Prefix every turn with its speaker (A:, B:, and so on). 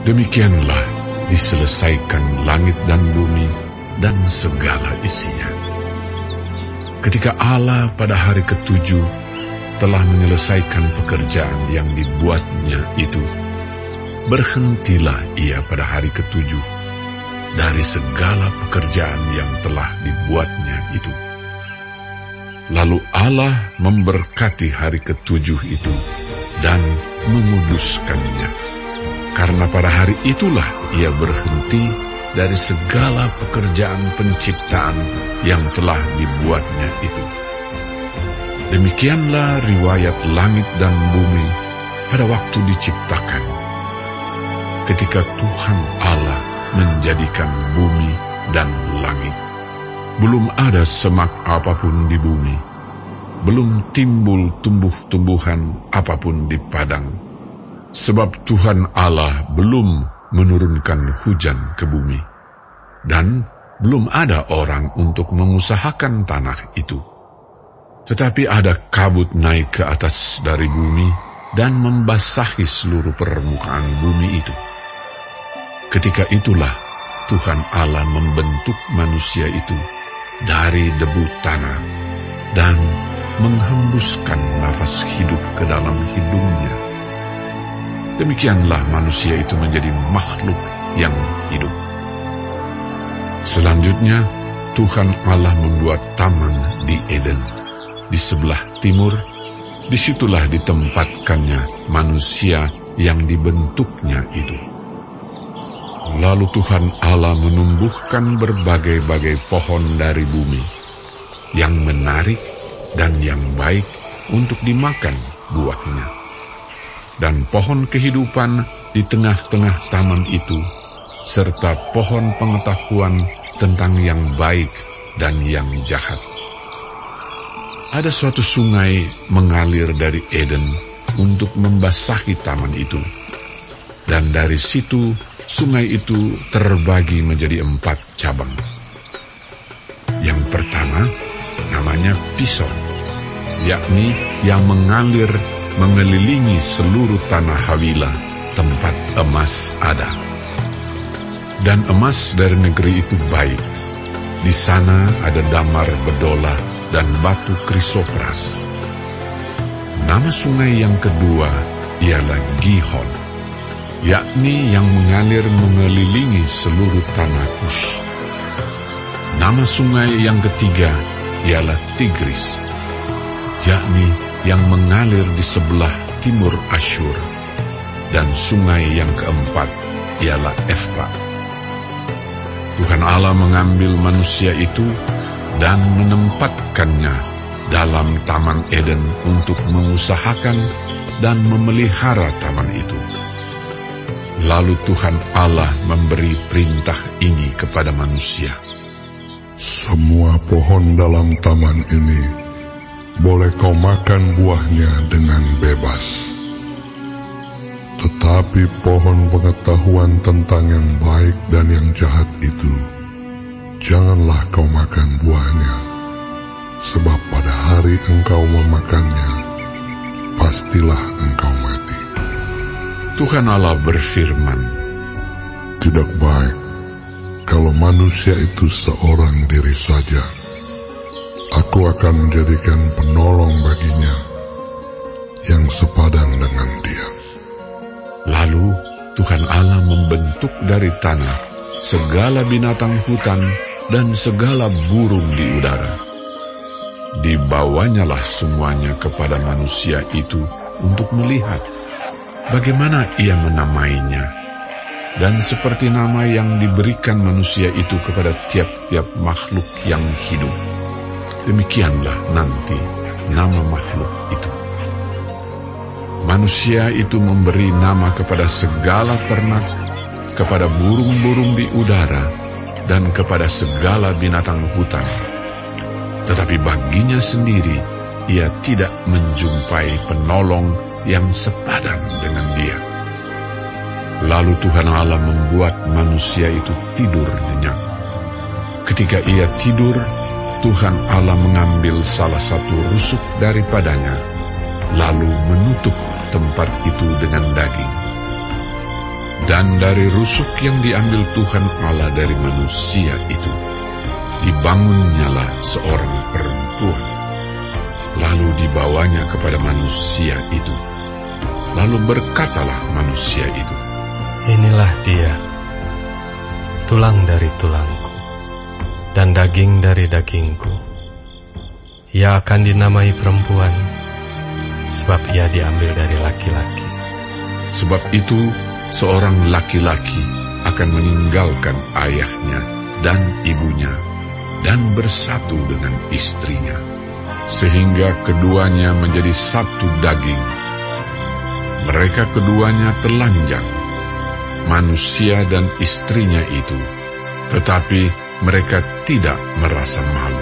A: Demikianlah diselesaikan langit dan bumi dan segala isinya. Ketika Allah pada hari ketujuh telah menyelesaikan pekerjaan yang dibuatnya itu, berhentilah ia pada hari ketujuh dari segala pekerjaan yang telah dibuatnya itu. Lalu Allah memberkati hari ketujuh itu dan menguduskannya, karena pada hari itulah ia berhenti dari segala pekerjaan penciptaan yang telah dibuatnya itu. Demikianlah riwayat langit dan bumi pada waktu diciptakan, ketika Tuhan Allah menjadikan bumi dan langit. Belum ada semak apapun di bumi, belum timbul tumbuh-tumbuhan apapun di padang, sebab Tuhan Allah belum menurunkan hujan ke bumi, dan belum ada orang untuk mengusahakan tanah itu. Tetapi ada kabut naik ke atas dari bumi dan membasahi seluruh permukaan bumi itu. Ketika itulah Tuhan Allah membentuk manusia itu dari debu tanah dan menghembuskan nafas hidup ke dalam hidungnya. Demikianlah manusia itu menjadi makhluk yang hidup. Selanjutnya, Tuhan Allah membuat taman di Eden, di sebelah timur. Disitulah ditempatkannya manusia yang dibentuknya itu. Lalu Tuhan Allah menumbuhkan berbagai-bagai pohon dari bumi, yang menarik dan yang baik untuk dimakan buahnya, dan pohon kehidupan di tengah-tengah taman itu, serta pohon pengetahuan tentang yang baik dan yang jahat. Ada suatu sungai mengalir dari Eden untuk membasahi taman itu, dan dari situ sungai itu terbagi menjadi 4 cabang. Yang pertama namanya Pison, yakni yang mengalir mengelilingi seluruh tanah Hawila, tempat emas ada. Dan emas dari negeri itu baik. Di sana ada damar bedola dan batu krisopras. Nama sungai yang kedua ialah Gihon, yakni yang mengalir mengelilingi seluruh tanah Kush. Nama sungai yang ketiga ialah Tigris, yakni yang mengalir di sebelah timur Asyur. Dan sungai yang keempat ialah Efrat. Tuhan Allah mengambil manusia itu dan menempatkannya dalam Taman Eden untuk mengusahakan dan memelihara taman itu. Lalu Tuhan Allah memberi perintah ini kepada manusia.
B: Semua pohon dalam taman ini boleh kau makan buahnya dengan bebas. Tetapi pohon pengetahuan tentang yang baik dan yang jahat itu, janganlah kau makan buahnya, sebab pada hari engkau memakannya, pastilah engkau mati.
A: Tuhan Allah berfirman,
B: tidak baik kalau manusia itu seorang diri saja. Aku akan menjadikan penolong baginya yang sepadan dengan dia.
A: Lalu Tuhan Allah membentuk dari tanah segala binatang hutan dan segala burung di udara. Dibawanyalah semuanya kepada manusia itu untuk melihat bagaimana ia menamainya. Dan seperti nama yang diberikan manusia itu kepada tiap-tiap makhluk yang hidup, demikianlah nanti nama makhluk itu. Manusia itu memberi nama kepada segala ternak, kepada burung-burung di udara, dan kepada segala binatang hutan. Tetapi baginya sendiri, ia tidak menjumpai penolong yang sepadan dengan dia. Lalu Tuhan Allah membuat manusia itu tidur nyenyak. Ketika ia tidur, Tuhan Allah mengambil salah satu rusuk daripadanya, lalu menutup tempat itu dengan daging. Dan dari rusuk yang diambil Tuhan Allah dari manusia itu, dibangunnyalah seorang perempuan, lalu dibawanya kepada manusia itu. Lalu berkatalah manusia itu,
C: "Inilah dia, tulang dari tulangku, dan daging dari dagingku. Ia akan dinamai perempuan, sebab ia diambil dari laki-laki."
A: Sebab itu, seorang laki-laki akan meninggalkan ayahnya dan ibunya dan bersatu dengan istrinya, sehingga keduanya menjadi satu daging. Mereka keduanya telanjang, manusia dan istrinya itu, tetapi mereka tidak merasa malu.